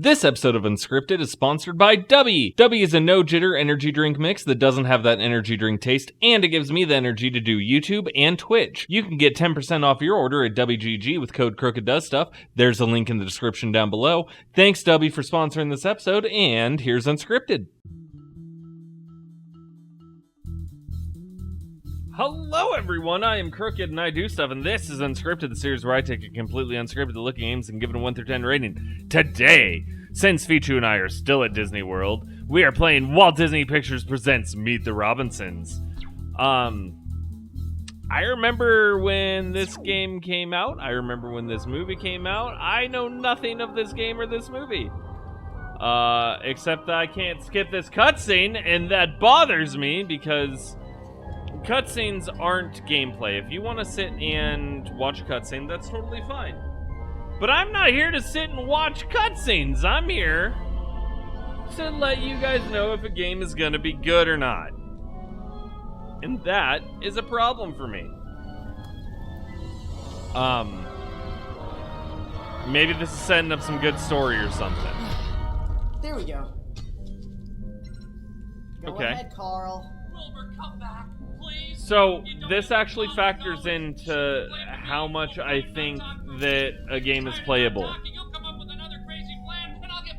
This episode of Unscripted is sponsored by Dubby. Dubby is a no-jitter energy drink mix that doesn't have that energy drink taste, and it gives me the energy to do YouTube and Twitch. You can get 10% off your order at WGG with code Krooked. There's a link in the description down below. Thanks, Dubby, for sponsoring this episode, and here's Unscripted. Hello everyone, I am Krooked and I do stuff, and this is Unscripted, the series where I take a completely unscripted look at games and give it a 1 through 10 rating. Today, since Fichu and I are still at Disney World, we are playing Walt Disney Pictures Presents Meet the Robinsons. I remember when this game came out, I remember when this movie came out. I know nothing of this game or this movie. Except that I can't skip this cutscene, and that bothers me because cutscenes aren't gameplay. If you want to sit and watch a cutscene, that's totally fine. But I'm not here to sit and watch cutscenes. I'm here to let you guys know if a game is going to be good or not. And that is a problem for me. Maybe this is setting up some good story or something. There we go. Go okay. ahead, Carl. Wilbur, come back, please. So this actually factors into how much I think that a game is playable.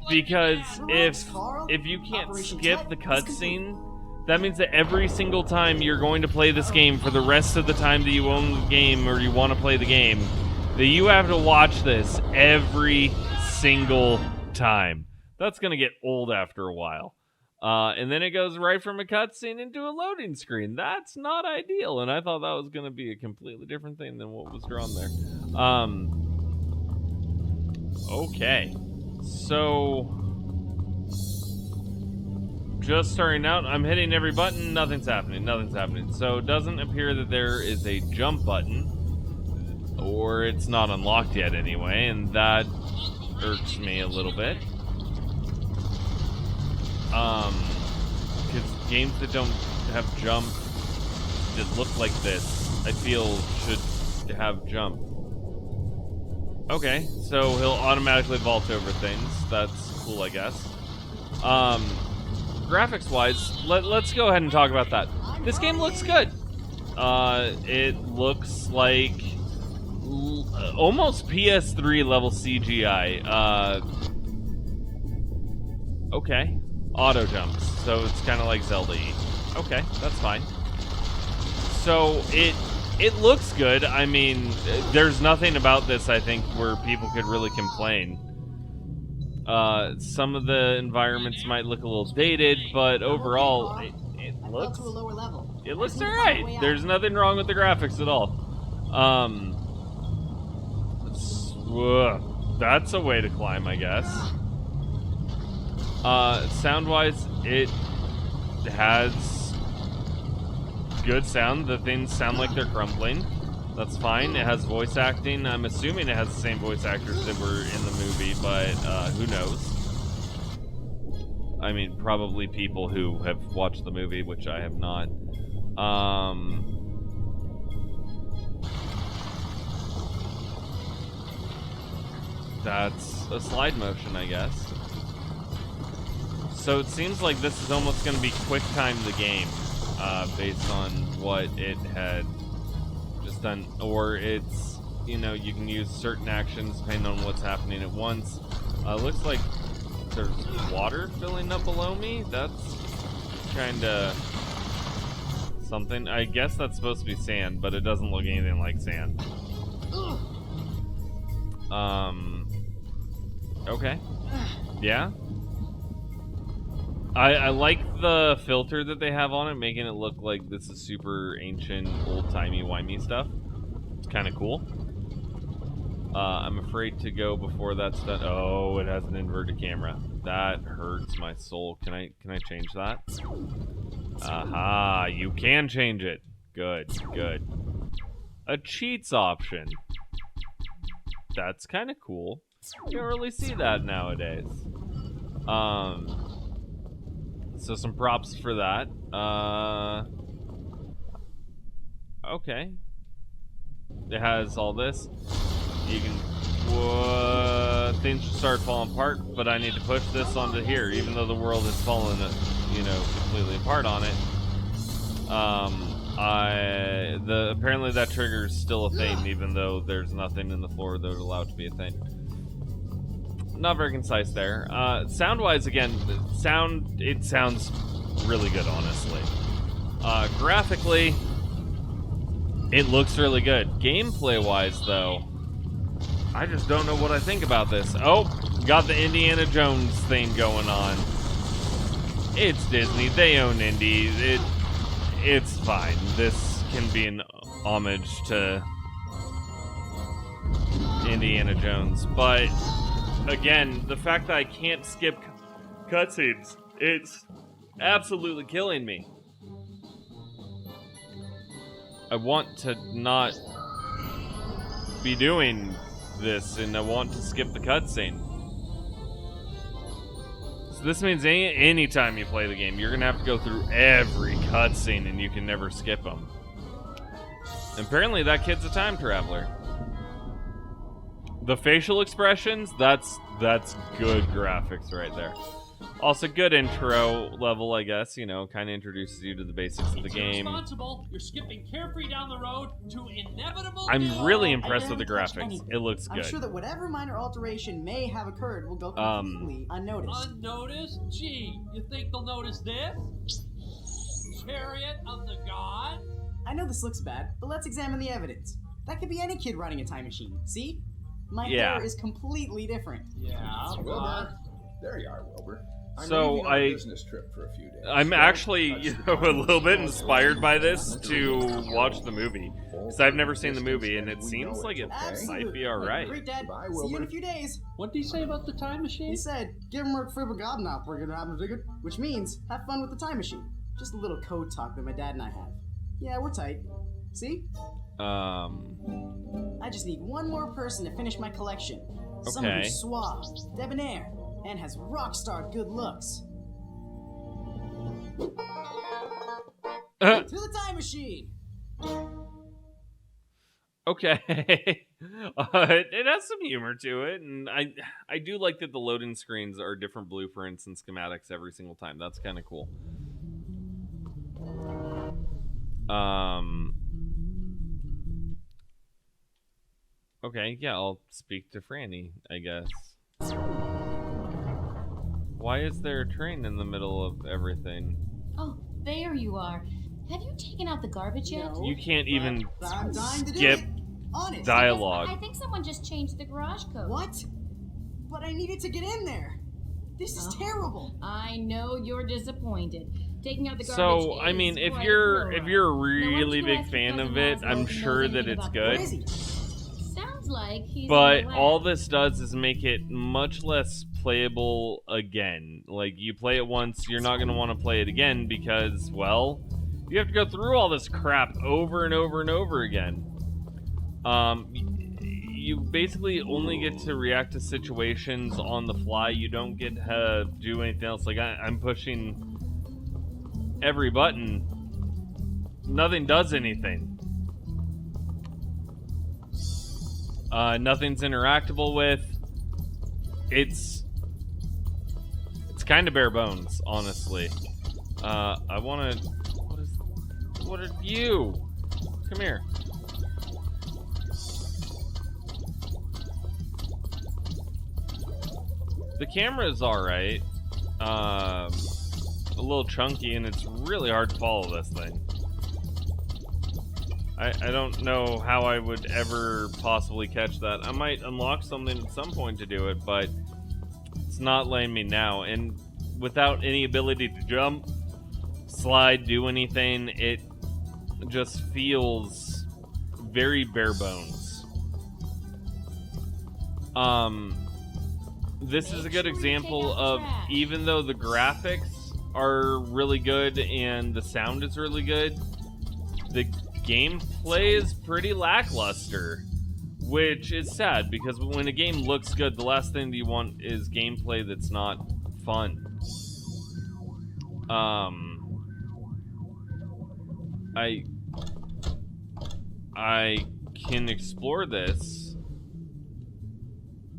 Because if you can't skip the cutscene, that means that every single time you're going to play this game for the rest of the time that you own the game or you want to play the game, that you have to watch this every single time. That's going to get old after a while. And then it goes right from a cutscene into a loading screen. That's not ideal, and I thought that was going to be a completely different thing than what was drawn there. Okay. So, just starting out, I'm hitting every button, nothing's happening. So it doesn't appear that there is a jump button, or it's not unlocked yet anyway, and that irks me a little bit. Because games that don't have jump that look like this, I feel should have jump. Okay, so he'll automatically vault over things. That's cool, I guess. Graphics-wise, let's go ahead and talk about that. This game looks good. It looks like almost PS3 level CGI. Okay. Auto jumps, so it's kind of like Zelda-y. Okay, that's fine. So it looks good. I mean, there's nothing about this, I think, where people could really complain. Some of the environments might look a little dated, but overall, it looks alright. There's nothing wrong with the graphics at all. That's a way to climb, I guess. Sound-wise, it has good sound. The things sound like they're crumbling. That's fine. It has voice acting. I'm assuming it has the same voice actors that were in the movie, but who knows? I mean, probably people who have watched the movie, which I have not. That's a slide motion, I guess. So it seems like this is almost going to be quick time the game, based on what it had just done. Or it's, you know, you can use certain actions depending on what's happening at once. Looks like there's water filling up below me. That's kind of something. I guess that's supposed to be sand, but it doesn't look anything like sand. Okay. Yeah. I like the filter that they have on it, making it look like this is super ancient, old-timey-wimey stuff. It's kind of cool. I'm afraid to go before that's done. Oh, it has an inverted camera. That hurts my soul. Can I change that? Aha, you can change it. Good, good. A cheats option. That's kind of cool. You don't really see that nowadays. So some props for that. Okay. It has all this. You can things should start falling apart, but I need to push this onto here, even though the world has fallen, you know, completely apart on it. Apparently that trigger is still a thing, even though there's nothing in the floor that would allow it to be a thing. Not very concise there. Sound-wise, again, it sounds really good, honestly. Graphically, it looks really good. Gameplay-wise, though, I just don't know what I think about this. Oh, got the Indiana Jones thing going on. It's Disney. They own Indy. It's fine. This can be an homage to Indiana Jones. But, again, the fact that I can't skip cutscenes, it's absolutely killing me. I want to not be doing this, and I want to skip the cutscene. So this means any time you play the game, you're gonna have to go through every cutscene, and you can never skip them. And apparently, that kid's a time traveler. The facial expressions, that's good graphics right there. Also, good intro level, I guess. You know, kind of introduces you to the basics of the game. Irresponsible. You're skipping carefree down the road to inevitable. I'm really impressed with the graphics. It looks good. I'm sure that whatever minor alteration may have occurred will go completely unnoticed. Unnoticed? Gee, you think they'll notice this? Chariot of the God? I know this looks bad, but let's examine the evidence. That could be any kid running a time machine. See? My hair is completely different. Yeah, Wilbur. There you are, Wilbur. So on a business trip for a few days. I'm actually, you know, a little bit inspired by this to watch the movie, because I've never seen the movie, and it seems like it might be alright. Great, Dad. Bye, See you in a Wilbur. few days. What did he say about the time machine? He said, "Give him a which means have fun with the time machine." Just a little code talk that my dad and I have. Yeah, we're tight. See? I just need one more person to finish my collection. Someone who's suave, debonair, and has rock star good looks. To the time machine! Okay. It has some humor to it, and I do like that the loading screens are different blueprints and schematics every single time. That's kind of cool. Okay, yeah, I'll speak to Franny, I guess. Why is there a train in the middle of everything? Oh, there you are. Have you taken out the garbage yet? No. You can't even I'm dying to do skip it. Honest. dialogue. I think someone just changed the garage code. What? But I needed to get in there. This is terrible. I know you're disappointed. Taking out the garbage. So, I mean, if you're a really big fan of it, I'm sure that it's Where good. is he? Sounds like he's. But in the all lab. this does is make it much less playable again. Like, you play it once, you're not going to want to play it again because, well, you have to go through all this crap over and over and over again. You basically only get to react to situations on the fly. You don't get to do anything else. Like, I'm pushing every button. Nothing does anything. Nothing's interactable with. It's kind of bare bones, honestly. I want to. What are you? Come here. The camera is alright. A little chunky, and it's really hard to follow this thing. I don't know how I would ever possibly catch that. I might unlock something at some point to do it, but it's not letting me now. And without any ability to jump, slide, do anything, it just feels very bare bones. This is a good example of, even though the graphics are really good and the sound is really good, the gameplay is pretty lackluster, which is sad because when a game looks good, the last thing that you want is gameplay that's not fun. I can explore this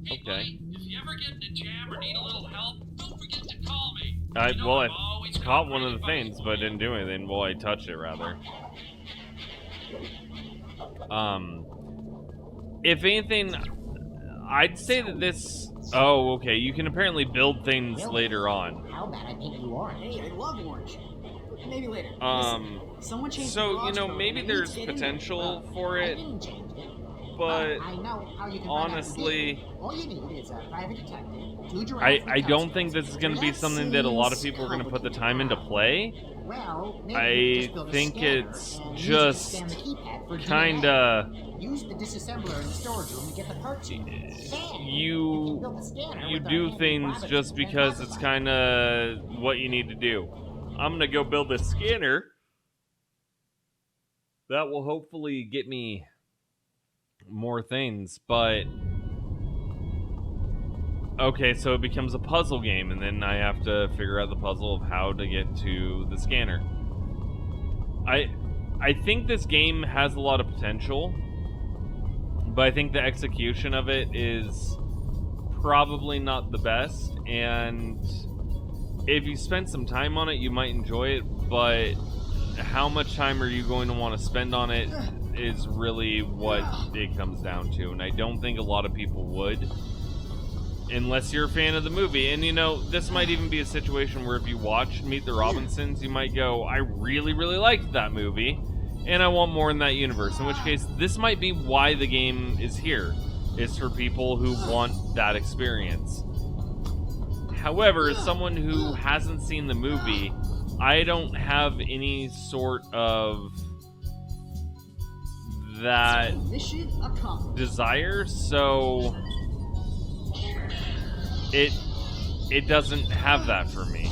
Hey, Okay. buddy, if you ever get in a jam or need a little help, don't forget to call me. I You know well, I'm I always caught got one of the great things, advice but I for you. didn't do anything. Well, I touched it rather. If anything, I'd say that this. Oh, okay. You can apparently build things later on. How about I paint you orange? Hey, I love orange. Maybe later. Um, Listen, someone changed the So garage code maybe and I need there's to get in potential there. for I it, didn't change it. but I know how you can honestly, find out who did it. All you need is a private detective, 2 giraffes I with don't cow think this is going to be That something that a lot of seems people are going to put the complicated. time into play. Well, maybe you I just build a think scanner it's and use it to just scan the keypad for DNA. kinda Use the disassembler in the storage room to get the parts you need. Then you build a scanner you with do a things handy just Robinsons and because it's classified. kinda what you need to do. I'm gonna go build a scanner that will hopefully get me more things, but okay, so it becomes a puzzle game, and then I have to figure out the puzzle of how to get to the scanner. I think this game has a lot of potential, but I think the execution of it is probably not the best, and if you spend some time on it, you might enjoy it, but how much time are you going to want to spend on it is really what it comes down to, and I don't think a lot of people would, unless you're a fan of the movie. And this might even be a situation where if you watch Meet the Robinsons, you might go, I really, really liked that movie, and I want more in that universe, in which case this might be why the game is here. It's for people who want that experience. However, as someone who hasn't seen the movie, I don't have any sort of that Mission accomplished. desire, so it doesn't have that for me.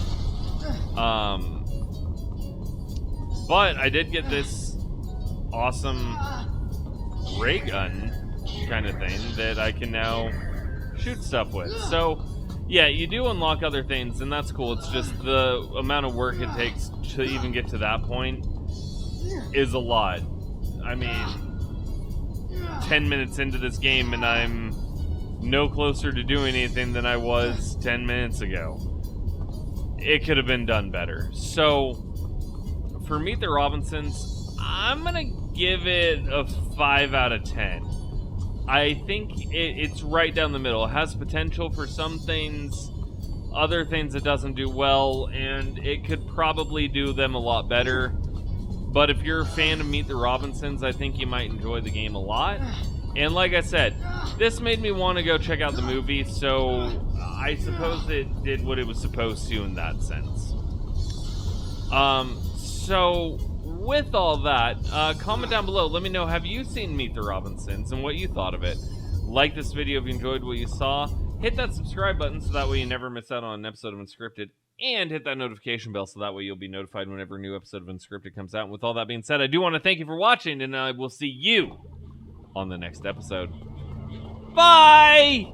But I did get this awesome ray gun kind of thing that I can now shoot stuff with. So yeah, you do unlock other things, and that's cool. It's just the amount of work it takes to even get to that point is a lot. I mean, 10 minutes into this game, and I'm no closer to doing anything than I was 10 minutes ago. It could have been done better. So, for Meet the Robinsons, I'm going to give it a 5 out of 10. I think it's right down the middle. It has potential for some things, other things it doesn't do well, and it could probably do them a lot better. But if you're a fan of Meet the Robinsons, I think you might enjoy the game a lot. And like I said, this made me want to go check out the movie, so I suppose it did what it was supposed to in that sense. So with all that, comment down below. Let me know, have you seen Meet the Robinsons and what you thought of it? Like this video if you enjoyed what you saw. Hit that subscribe button so that way you never miss out on an episode of Unscripted. And hit that notification bell so that way you'll be notified whenever a new episode of Unscripted comes out. And with all that being said, I do want to thank you for watching, and I will see you on the next episode. Bye!